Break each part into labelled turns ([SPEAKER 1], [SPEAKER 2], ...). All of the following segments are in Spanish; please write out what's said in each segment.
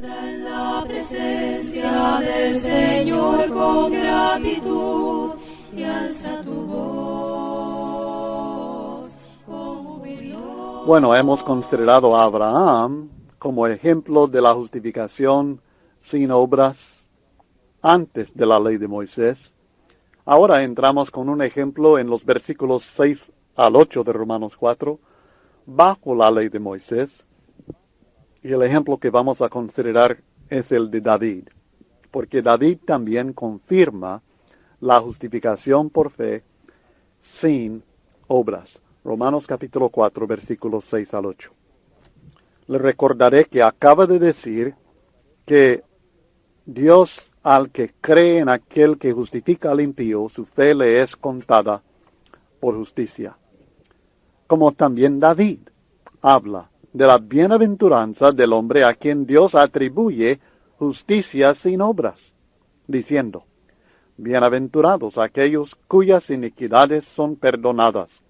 [SPEAKER 1] En la presencia del Señor con gratitud y alza tu voz con jubiloso.
[SPEAKER 2] Bueno, hemos considerado a Abraham como ejemplo de la justificación sin obras antes de la ley de Moisés. Ahora entramos con un ejemplo en los versículos 6 al 8 de Romanos 4, bajo la ley de Moisés. Y el ejemplo que vamos a considerar es el de David, porque David también confirma la justificación por fe sin obras. Romanos capítulo 4, versículos 6 al 8. Le recordaré que acaba de decir que Dios, al que cree en aquel que justifica al impío, su fe le es contada por justicia. Como también David habla de la bienaventuranza del hombre a quien Dios atribuye justicia sin obras, diciendo: bienaventurados aquellos cuyas iniquidades son perdonadas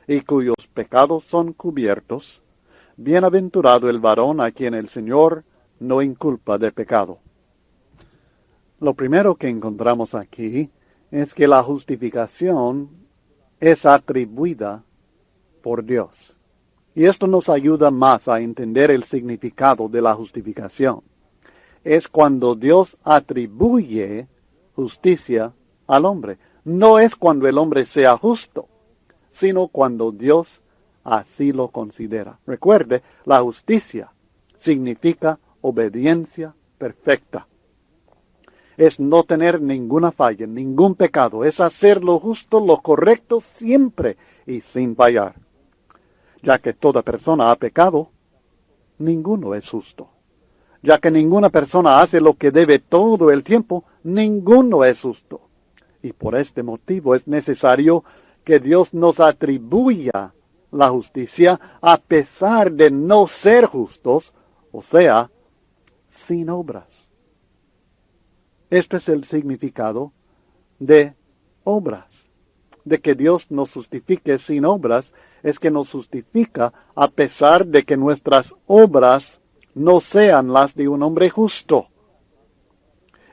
[SPEAKER 2] y cuyos pecados son cubiertos. Bienaventurado el varón a quien el Señor no inculpa de pecado. Lo primero que encontramos aquí es que la justificación es atribuida por Dios. Y esto nos ayuda más a entender el significado de la justificación. Es cuando Dios atribuye justicia al hombre. No es cuando el hombre sea justo, sino cuando Dios así lo considera. Recuerde, la justicia significa obediencia perfecta. Es no tener ninguna falla, ningún pecado. Es hacer lo justo, lo correcto siempre y sin fallar. Ya que toda persona ha pecado, ninguno es justo. Ya que ninguna persona hace lo que debe todo el tiempo, ninguno es justo. Y por este motivo es necesario que Dios nos atribuya la justicia a pesar de no ser justos, o sea, sin obras. Este es el significado de obras. De que Dios nos justifique sin obras, es que nos justifica a pesar de que nuestras obras no sean las de un hombre justo.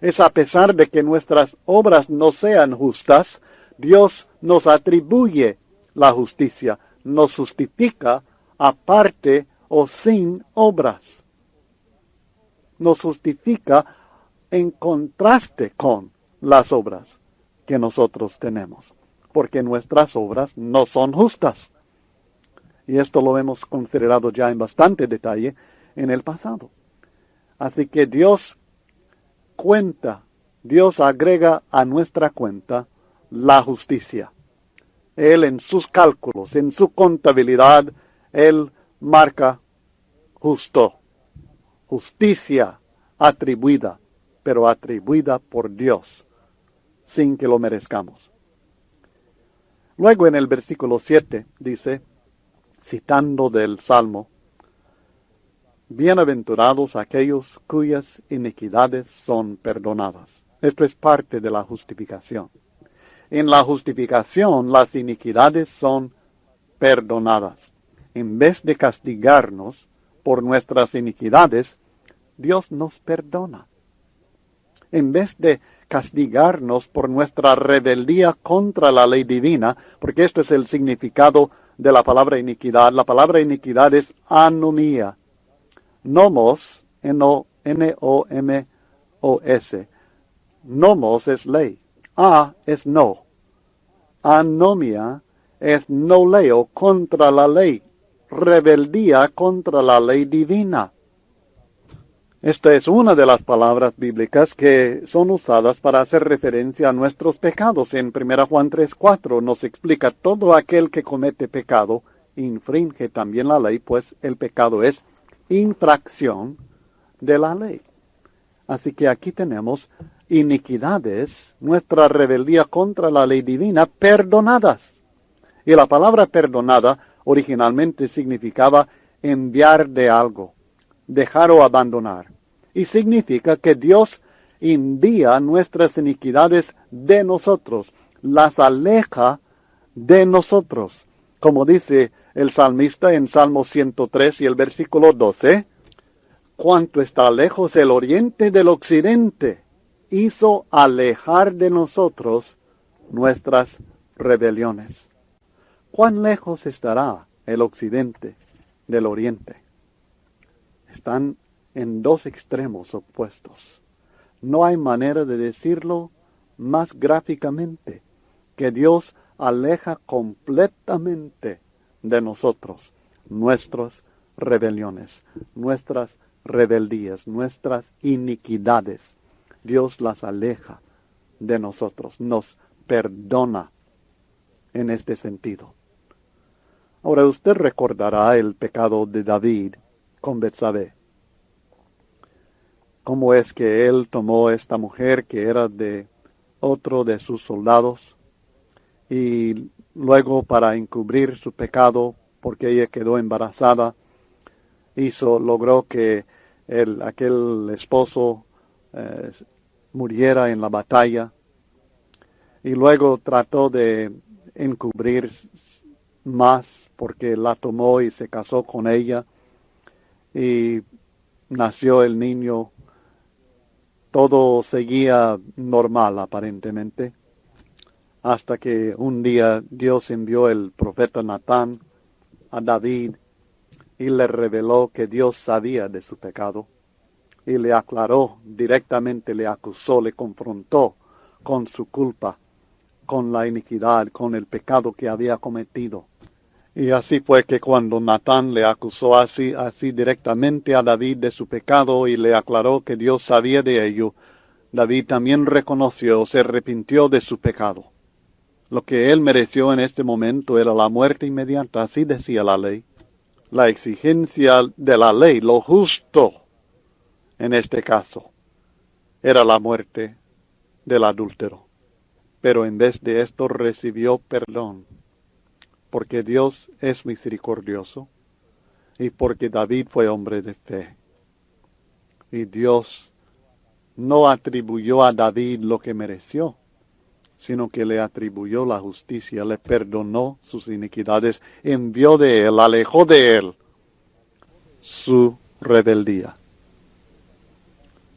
[SPEAKER 2] Es a pesar de que nuestras obras no sean justas, Dios nos atribuye la justicia, nos justifica aparte o sin obras. Nos justifica en contraste con las obras que nosotros tenemos, porque nuestras obras no son justas. Y esto lo hemos considerado ya en bastante detalle en el pasado. Así que Dios agrega a nuestra cuenta la justicia. Él en sus cálculos, en su contabilidad, Él marca justo. Justicia atribuida, pero atribuida por Dios, sin que lo merezcamos. Luego en el versículo 7 dice, citando del Salmo: bienaventurados aquellos cuyas iniquidades son perdonadas. Esto es parte de la justificación. En la justificación las iniquidades son perdonadas. En vez de castigarnos por nuestras iniquidades, Dios nos perdona. En vez de castigarnos por nuestra rebeldía contra la ley divina, porque esto es el significado de la palabra iniquidad. La palabra iniquidad es anomía. Nomos, N-O-M-O-S. Nomos es ley. A es no. Anomia es no ley o contra la ley. Rebeldía contra la ley divina. Esta es una de las palabras bíblicas que son usadas para hacer referencia a nuestros pecados. En 1 Juan 3:4 nos explica: todo aquel que comete pecado infringe también la ley, pues el pecado es infracción de la ley. Así que aquí tenemos iniquidades, nuestra rebeldía contra la ley divina, perdonadas. Y la palabra perdonada originalmente significaba enviar de algo, dejar o abandonar. Y significa que Dios envía nuestras iniquidades de nosotros, las aleja de nosotros. Como dice el salmista en Salmo 103 y el versículo 12, cuanto está lejos el oriente del occidente, hizo alejar de nosotros nuestras rebeliones. ¿Cuán lejos estará el occidente del oriente? Están en dos extremos opuestos. No hay manera de decirlo más gráficamente que Dios aleja completamente de nosotros nuestras rebeliones, nuestras rebeldías, nuestras iniquidades. Dios las aleja de nosotros, nos perdona en este sentido. Ahora usted recordará el pecado de David con Betsabé. Cómo es que él tomó esta mujer que era de otro de sus soldados y luego para encubrir su pecado, porque ella quedó embarazada, logró que aquel esposo muriera en la batalla, y luego trató de encubrir más porque la tomó y se casó con ella y nació el niño. Todo seguía normal aparentemente, hasta que un día Dios envió el profeta Natán a David y le reveló que Dios sabía de su pecado y le aclaró directamente, le acusó, le confrontó con su culpa, con la iniquidad, con el pecado que había cometido. Y así fue que cuando Natán le acusó así directamente a David de su pecado y le aclaró que Dios sabía de ello, David también reconoció, se arrepintió de su pecado. Lo que él mereció en este momento era la muerte inmediata, así decía la ley. La exigencia de la ley, lo justo en este caso, era la muerte del adúltero. Pero en vez de esto recibió perdón, porque Dios es misericordioso y porque David fue hombre de fe. Y Dios no atribuyó a David lo que mereció, sino que le atribuyó la justicia, le perdonó sus iniquidades, envió de él, alejó de él su rebeldía.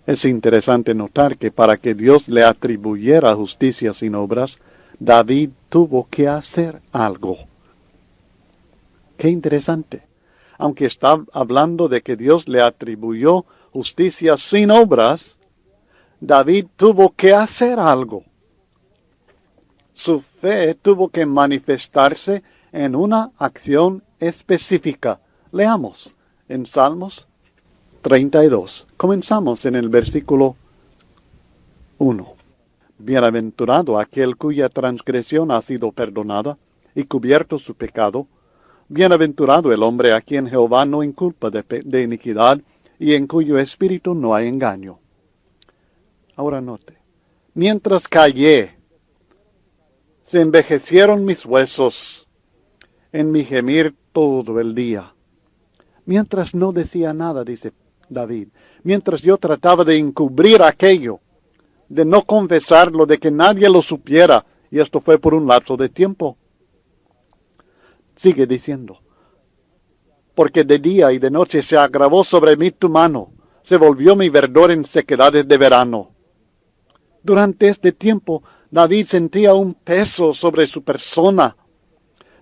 [SPEAKER 2] Es interesante notar que para que Dios le atribuyera justicia sin obras, David tuvo que hacer algo. Qué interesante. Aunque está hablando de que Dios le atribuyó justicia sin obras, David tuvo que hacer algo. Su fe tuvo que manifestarse en una acción específica. Leamos en Salmos 32. Comenzamos en el versículo 1. Bienaventurado aquel cuya transgresión ha sido perdonada y cubierto su pecado. Bienaventurado el hombre a quien Jehová no inculpa de iniquidad y en cuyo espíritu no hay engaño. Ahora note. Mientras callé, se envejecieron mis huesos en mi gemir todo el día. Mientras no decía nada, dice David, mientras yo trataba de encubrir aquello, de no confesarlo, de que nadie lo supiera, y esto fue por un lapso de tiempo. Sigue diciendo, porque de día y de noche se agravó sobre mí tu mano, se volvió mi verdor en sequedades de verano. Durante este tiempo, David sentía un peso sobre su persona,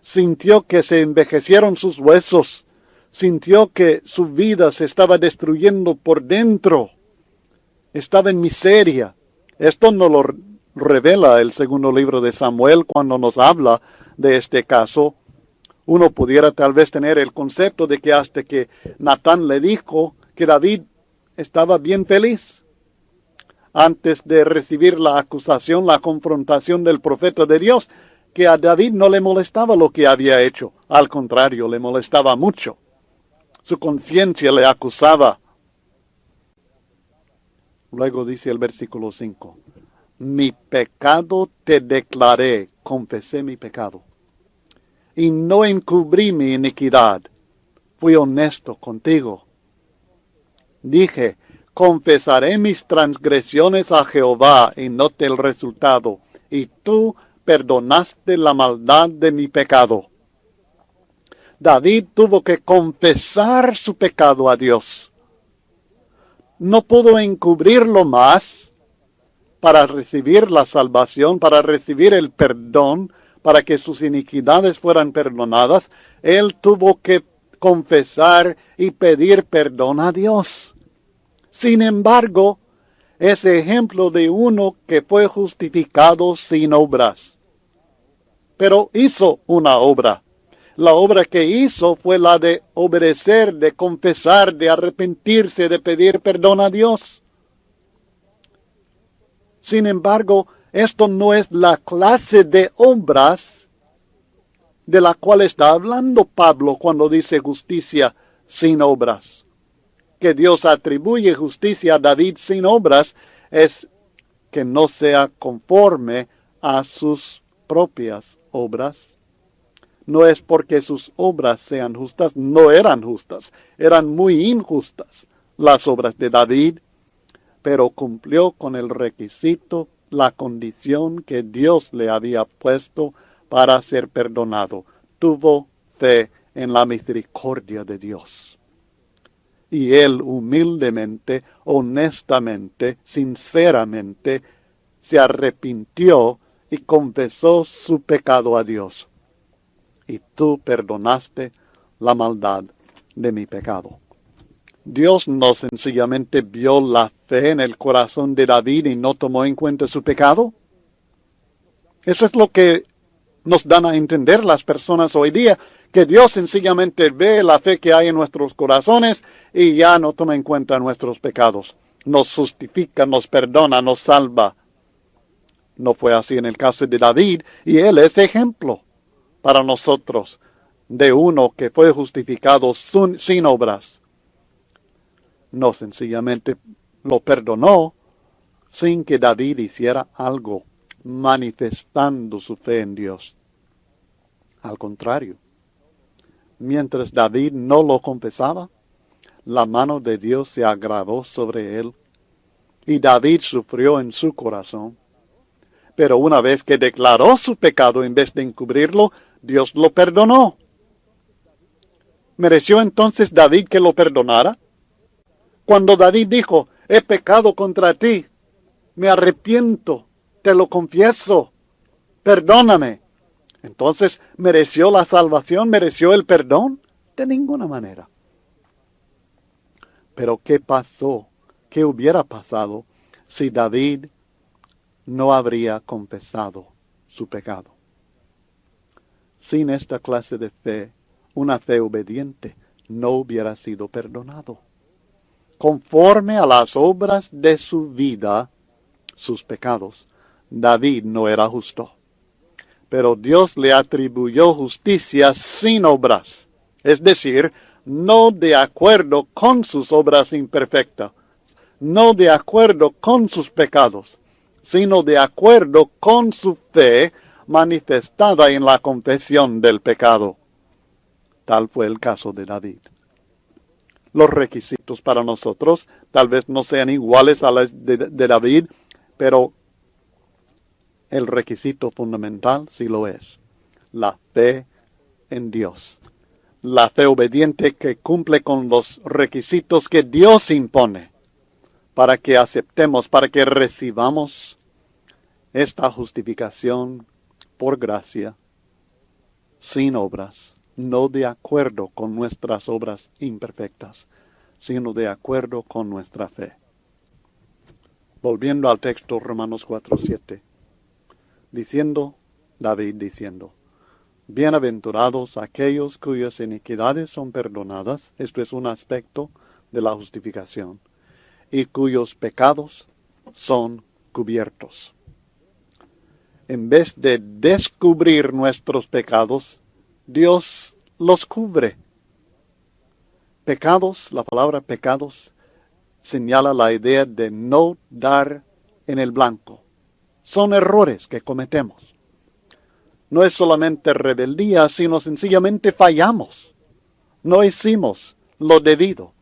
[SPEAKER 2] sintió que se envejecieron sus huesos, sintió que su vida se estaba destruyendo por dentro, estaba en miseria. Esto no lo revela el segundo libro de Samuel cuando nos habla de este caso. Uno pudiera tal vez tener el concepto de que hasta que Natán le dijo que David estaba bien feliz, antes de recibir la acusación, la confrontación del profeta de Dios, que a David no le molestaba lo que había hecho. Al contrario, le molestaba mucho. Su conciencia le acusaba. Luego dice el versículo 5, mi pecado te declaré, confesé mi pecado, y no encubrí mi iniquidad, fui honesto contigo. Dije, confesaré mis transgresiones a Jehová y noté el resultado, y tú perdonaste la maldad de mi pecado. David tuvo que confesar su pecado a Dios. no pudo encubrirlo más para recibir la salvación, para recibir el perdón, para que sus iniquidades fueran perdonadas. Él tuvo que confesar y pedir perdón a Dios. Sin embargo, es ejemplo de uno que fue justificado sin obras. Pero hizo una obra. La obra que hizo fue la de obedecer, de confesar, de arrepentirse, de pedir perdón a Dios. Sin embargo, esto no es la clase de obras de la cual está hablando Pablo cuando dice justicia sin obras. Que Dios atribuye justicia a David sin obras es que no sea conforme a sus propias obras. No es porque sus obras sean justas, no eran justas, eran muy injustas las obras de David, pero cumplió con el requisito, la condición que Dios le había puesto para ser perdonado. Tuvo fe en la misericordia de Dios. Y él humildemente, honestamente, sinceramente, se arrepintió y confesó su pecado a Dios. Y tú perdonaste la maldad de mi pecado. Dios no sencillamente vio la fe en el corazón de David y no tomó en cuenta su pecado. Eso es lo que nos dan a entender las personas hoy día, que Dios sencillamente ve la fe que hay en nuestros corazones y ya no toma en cuenta nuestros pecados. Nos justifica, nos perdona, nos salva. No fue así en el caso de David, y él es ejemplo para nosotros de uno que fue justificado sin obras. No sencillamente lo perdonó sin que David hiciera algo, manifestando su fe en Dios. Al contrario, mientras David no lo confesaba, la mano de Dios se agravó sobre él, y David sufrió en su corazón. Pero una vez que declaró su pecado en vez de encubrirlo, Dios lo perdonó. ¿Mereció entonces David que lo perdonara? Cuando David dijo, he pecado contra ti, me arrepiento, te lo confieso, perdóname. Entonces, ¿mereció la salvación? ¿Mereció el perdón? De ninguna manera. Pero ¿qué pasó? ¿Qué hubiera pasado si David no habría confesado su pecado? Sin esta clase de fe, una fe obediente, no hubiera sido perdonado. Conforme a las obras de su vida, sus pecados, David no era justo. Pero Dios le atribuyó justicia sin obras, es decir, no de acuerdo con sus obras imperfectas, no de acuerdo con sus pecados, sino de acuerdo con su fe manifestada en la confesión del pecado. Tal fue el caso de David. Los requisitos para nosotros tal vez no sean iguales a los de David, pero el requisito fundamental sí lo es. La fe en Dios. La fe obediente que cumple con los requisitos que Dios impone para que aceptemos, para que recibamos esta justificación por gracia, sin obras, no de acuerdo con nuestras obras imperfectas, sino de acuerdo con nuestra fe. Volviendo al texto Romanos 4:7, David diciendo, bienaventurados aquellos cuyas iniquidades son perdonadas, esto es un aspecto de la justificación, y cuyos pecados son cubiertos. En vez de descubrir nuestros pecados, Dios los cubre. Pecados, la palabra pecados, señala la idea de no dar en el blanco. Son errores que cometemos. No es solamente rebeldía, sino sencillamente fallamos. No hicimos lo debido.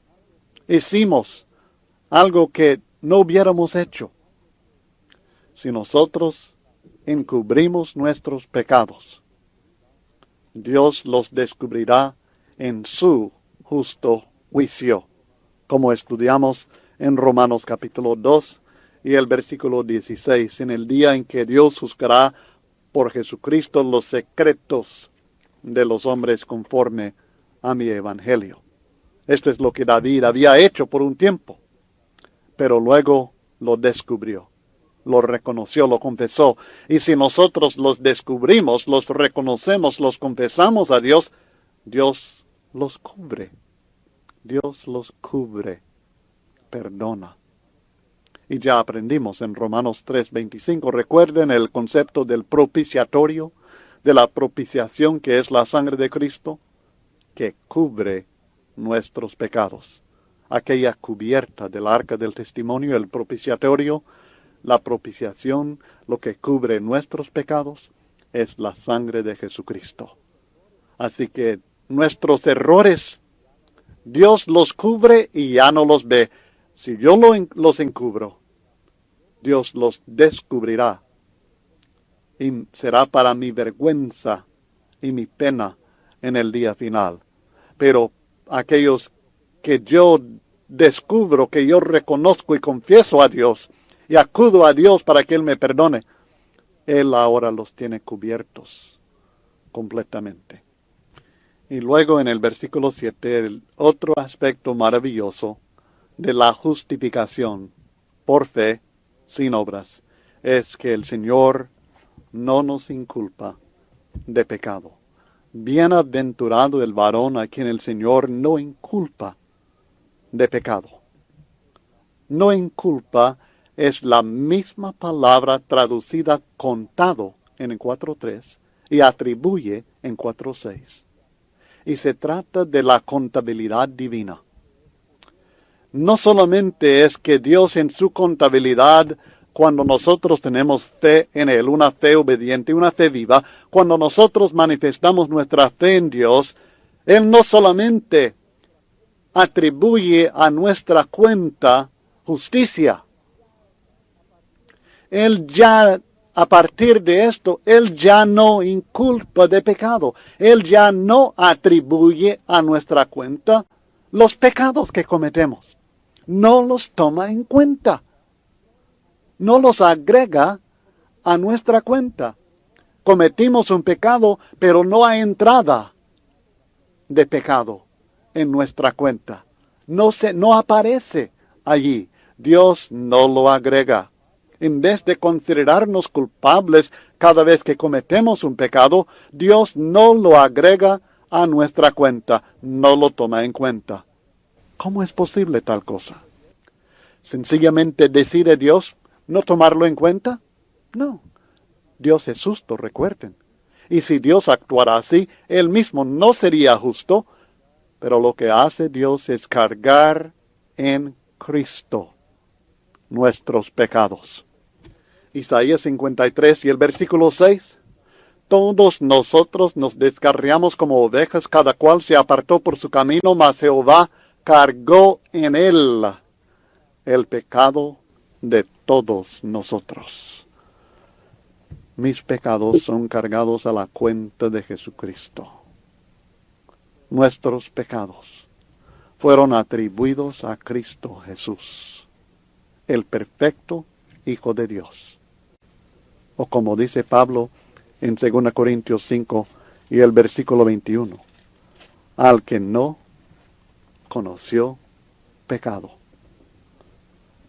[SPEAKER 2] Hicimos algo que no hubiéramos hecho. Si nosotros encubrimos nuestros pecados, Dios los descubrirá en su justo juicio, como estudiamos en Romanos capítulo 2 y el versículo 16, en el día en que Dios juzgará por Jesucristo los secretos de los hombres conforme a mi evangelio. Esto es lo que David había hecho por un tiempo, pero luego lo descubrió, lo reconoció, lo confesó. Y si nosotros los descubrimos, los reconocemos, los confesamos a Dios, Dios los cubre. Dios los cubre, perdona. Y ya aprendimos en Romanos 3:25, recuerden el concepto del propiciatorio, de la propiciación que es la sangre de Cristo, que cubre nuestros pecados. Aquella cubierta del arca del testimonio, el propiciatorio, la propiciación, lo que cubre nuestros pecados, es la sangre de Jesucristo. Así que nuestros errores, Dios los cubre y ya no los ve. Si yo los encubro, Dios los descubrirá. Y será para mi vergüenza y mi pena en el día final. Pero aquellos que yo descubro, que yo reconozco y confieso a Dios, y acudo a Dios para que Él me perdone, Él ahora los tiene cubiertos completamente. Y luego en el versículo 7, el otro aspecto maravilloso de la justificación por fe, sin obras, es que el Señor no nos inculpa de pecado. Bienaventurado el varón a quien el Señor no inculpa de pecado. No inculpa es la misma palabra traducida contado en el 4.3 y atribuye en 4.6. Y se trata de la contabilidad divina. No solamente es que Dios en su contabilidad, cuando nosotros tenemos fe en Él, una fe obediente, una fe viva, cuando nosotros manifestamos nuestra fe en Dios, Él no solamente atribuye a nuestra cuenta justicia. Él ya, a partir de esto, Él ya no inculpa de pecado. Él ya no atribuye a nuestra cuenta los pecados que cometemos. No los toma en cuenta. No los agrega a nuestra cuenta. Cometimos un pecado, pero no hay entrada de pecado en nuestra cuenta. No aparece allí. Dios no lo agrega. En vez de considerarnos culpables cada vez que cometemos un pecado, Dios no lo agrega a nuestra cuenta, no lo toma en cuenta. ¿Cómo es posible tal cosa? ¿Sencillamente decide Dios no tomarlo en cuenta? No. Dios es justo, recuerden. Y si Dios actuara así, Él mismo no sería justo, pero lo que hace Dios es cargar en Cristo nuestros pecados. Isaías 53 y el versículo 6. Todos nosotros nos descarriamos como ovejas, cada cual se apartó por su camino, mas Jehová cargó en él el pecado de todos nosotros. Mis pecados son cargados a la cuenta de Jesucristo. Nuestros pecados fueron atribuidos a Cristo Jesús, el perfecto Hijo de Dios. O como dice Pablo en 2 Corintios 5 y el versículo 21, al que no conoció pecado,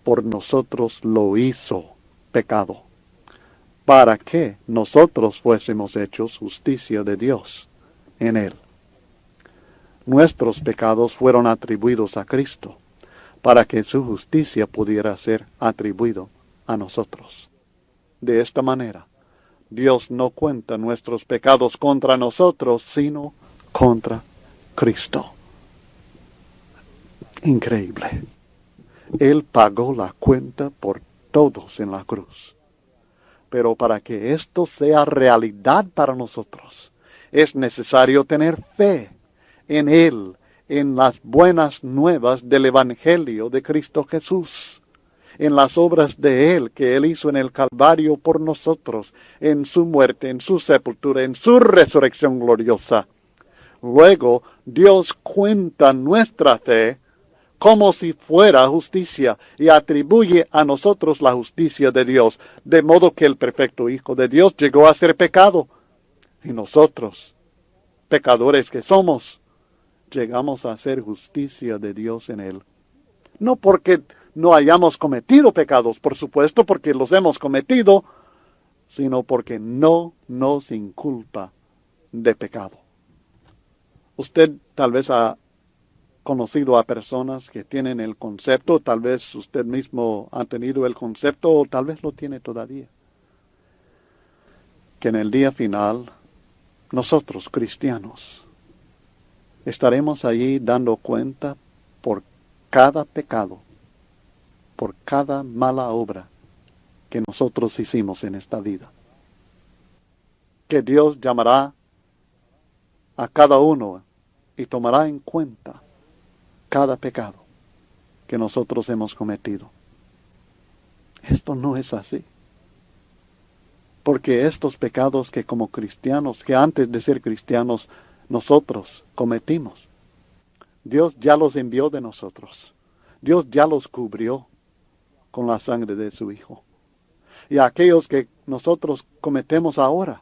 [SPEAKER 2] por nosotros lo hizo pecado, para que nosotros fuésemos hechos justicia de Dios en él. Nuestros pecados fueron atribuidos a Cristo, para que su justicia pudiera ser atribuido a nosotros. De esta manera, Dios no cuenta nuestros pecados contra nosotros, sino contra Cristo. Increíble. Él pagó la cuenta por todos en la cruz. Pero para que esto sea realidad para nosotros, es necesario tener fe en Él, en las buenas nuevas del Evangelio de Cristo Jesús, en las obras de Él que Él hizo en el Calvario por nosotros, en su muerte, en su sepultura, en su resurrección gloriosa. Luego, Dios cuenta nuestra fe como si fuera justicia y atribuye a nosotros la justicia de Dios, de modo que el perfecto Hijo de Dios llegó a ser pecado. Y nosotros, pecadores que somos, llegamos a ser justicia de Dios en Él. No porque no hayamos cometido pecados, por supuesto, porque los hemos cometido, sino porque no nos inculpa de pecado. Usted tal vez ha conocido a personas que tienen el concepto, tal vez usted mismo ha tenido el concepto, o tal vez lo tiene todavía, que en el día final, nosotros cristianos, estaremos allí dando cuenta por cada pecado, por cada mala obra que nosotros hicimos en esta vida. Que Dios llamará a cada uno y tomará en cuenta cada pecado que nosotros hemos cometido. Esto no es así. Porque estos pecados que como cristianos, que antes de ser cristianos, nosotros cometimos, Dios ya los envió de nosotros. Dios ya los cubrió con la sangre de su Hijo. Y aquellos que nosotros cometemos ahora,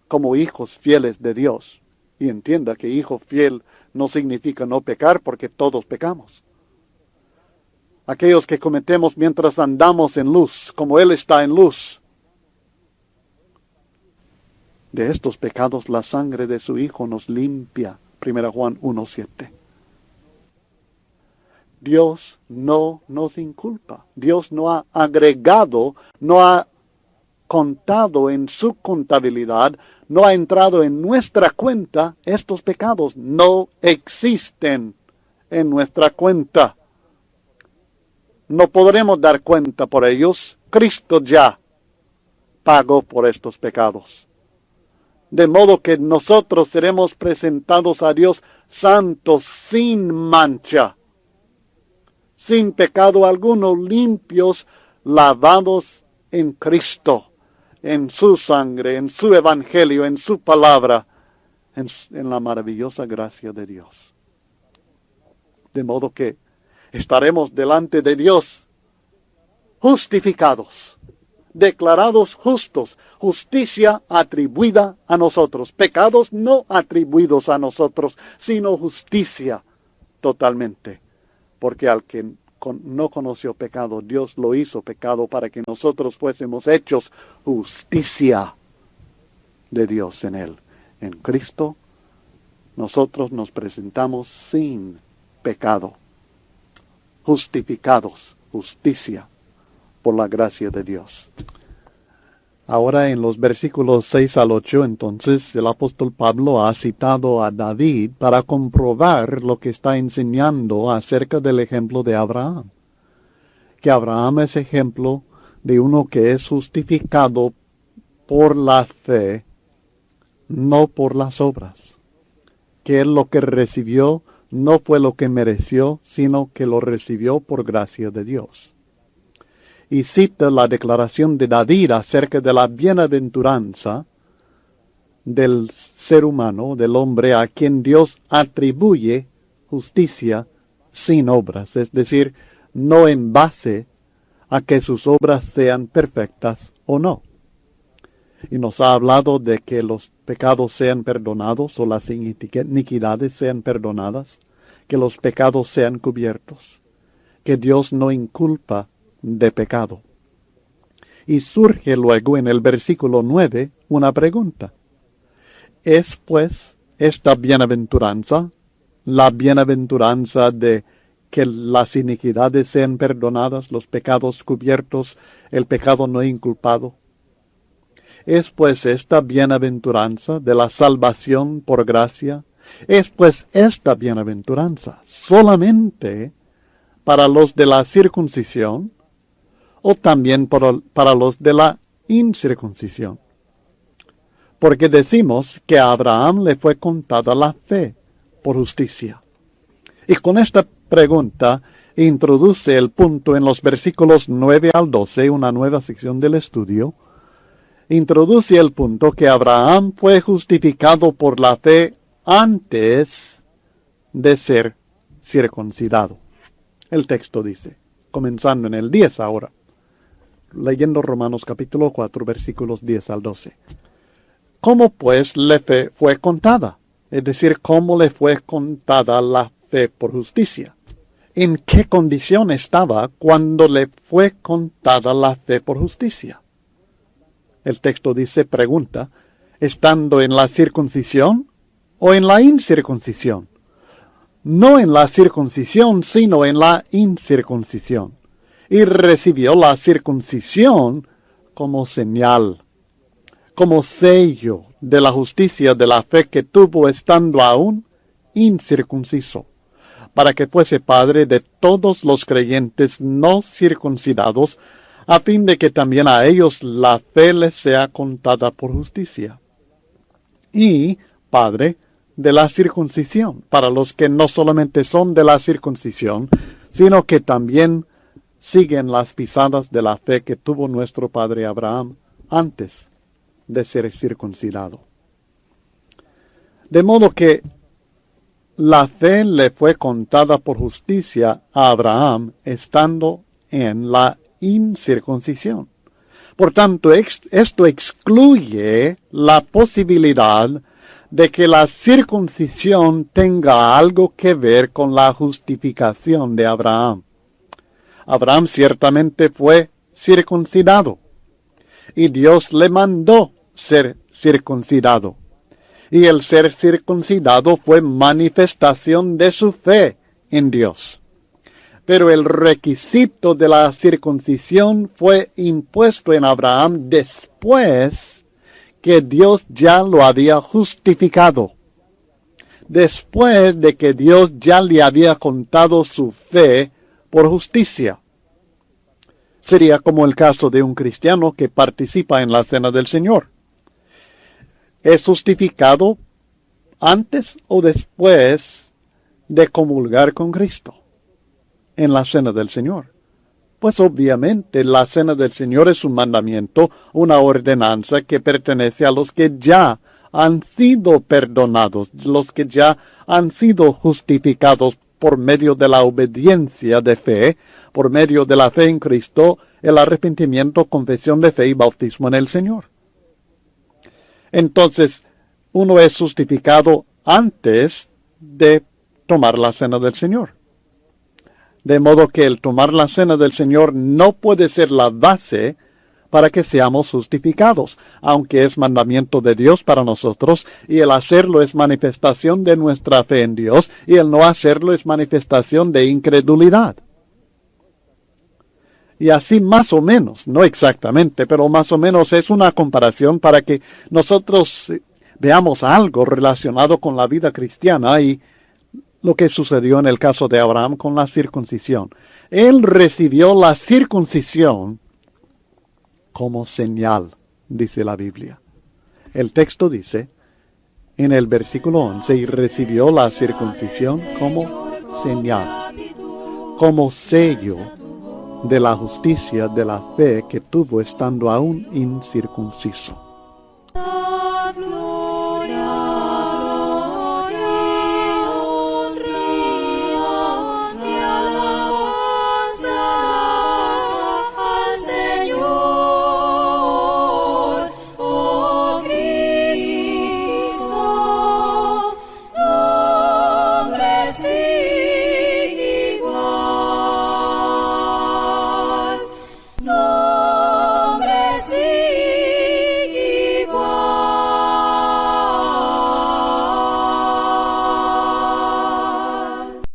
[SPEAKER 2] como hijos fieles de Dios, y entienda que hijo fiel no significa no pecar, porque todos pecamos. Aquellos que cometemos mientras andamos en luz, como Él está en luz. De estos pecados la sangre de su Hijo nos limpia. 1 Juan 1:7. Dios no nos inculpa. Dios no ha agregado, no ha contado en su contabilidad, no ha entrado en nuestra cuenta. Estos pecados no existen en nuestra cuenta. No podremos dar cuenta por ellos. Cristo ya pagó por estos pecados. De modo que nosotros seremos presentados a Dios santos, sin mancha, sin pecado alguno, limpios, lavados en Cristo, en su sangre, en su evangelio, en su palabra, en la maravillosa gracia de Dios. De modo que estaremos delante de Dios justificados, declarados justos, justicia atribuida a nosotros, pecados no atribuidos a nosotros, sino justicia totalmente, porque al que no conoció pecado, Dios lo hizo pecado para que nosotros fuésemos hechos justicia de Dios en Él. En Cristo, nosotros nos presentamos sin pecado, justificados, justicia, por la gracia de Dios. Ahora en los versículos 6 al 8, entonces, el apóstol Pablo ha citado a David para comprobar lo que está enseñando acerca del ejemplo de Abraham. Que Abraham es ejemplo de uno que es justificado por la fe, no por las obras. Que él lo que recibió no fue lo que mereció, sino que lo recibió por gracia de Dios. Y cita la declaración de David acerca de la bienaventuranza del ser humano, del hombre, a quien Dios atribuye justicia sin obras, es decir, no en base a que sus obras sean perfectas o no. Y nos ha hablado de que los pecados sean perdonados o las iniquidades sean perdonadas, que los pecados sean cubiertos, que Dios no inculpa de pecado. Y surge luego en el versículo 9 una pregunta. ¿Es pues esta bienaventuranza, la bienaventuranza de que las iniquidades sean perdonadas, los pecados cubiertos, el pecado no inculpado? ¿Es pues esta bienaventuranza de la salvación por gracia? ¿Es pues esta bienaventuranza solamente para los de la circuncisión o también para los de la incircuncisión? Porque decimos que a Abraham le fue contada la fe por justicia. Y con esta pregunta introduce el punto en los versículos 9 al 12, una nueva sección del estudio. Introduce el punto que Abraham fue justificado por la fe antes de ser circuncidado. El texto dice, comenzando en el 10 ahora, leyendo Romanos capítulo 4, versículos 10 al 12. ¿Cómo pues le fue contada? Es decir, ¿cómo le fue contada la fe por justicia? ¿En qué condición estaba cuando le fue contada la fe por justicia? El texto dice, pregunta, ¿estando en la circuncisión o en la incircuncisión? No en la circuncisión, sino en la incircuncisión. Y recibió la circuncisión como señal, como sello de la justicia de la fe que tuvo estando aún incircunciso, para que fuese padre de todos los creyentes no circuncidados, a fin de que también a ellos la fe les sea contada por justicia. Y padre de la circuncisión, para los que no solamente son de la circuncisión, sino que también siguen las pisadas de la fe que tuvo nuestro padre Abraham antes de ser circuncidado. De modo que la fe le fue contada por justicia a Abraham estando en la incircuncisión. Por tanto, esto excluye la posibilidad de que la circuncisión tenga algo que ver con la justificación de Abraham. Abraham ciertamente fue circuncidado, y Dios le mandó ser circuncidado. Y el ser circuncidado fue manifestación de su fe en Dios. Pero el requisito de la circuncisión fue impuesto en Abraham después que Dios ya lo había justificado, después de que Dios ya le había contado su fe por justicia. Sería como el caso de un cristiano que participa en la cena del Señor. ¿Es justificado antes o después de comulgar con Cristo en la cena del Señor? Pues obviamente la cena del Señor es un mandamiento, una ordenanza que pertenece a los que ya han sido perdonados, los que ya han sido justificados por medio de la obediencia de fe, por medio de la fe en Cristo, el arrepentimiento, confesión de fe y bautismo en el Señor. Entonces, uno es justificado antes de tomar la cena del Señor. De modo que el tomar la cena del Señor no puede ser la base para que seamos justificados, aunque es mandamiento de Dios para nosotros, y el hacerlo es manifestación de nuestra fe en Dios, y el no hacerlo es manifestación de incredulidad. Y así más o menos, no exactamente, pero más o menos es una comparación para que nosotros veamos algo relacionado con la vida cristiana y lo que sucedió en el caso de Abraham con la circuncisión. Él recibió la circuncisión como señal, dice la Biblia. El texto dice, en el versículo 11, y recibió la circuncisión como señal, como sello de la justicia de la fe que tuvo estando aún incircunciso.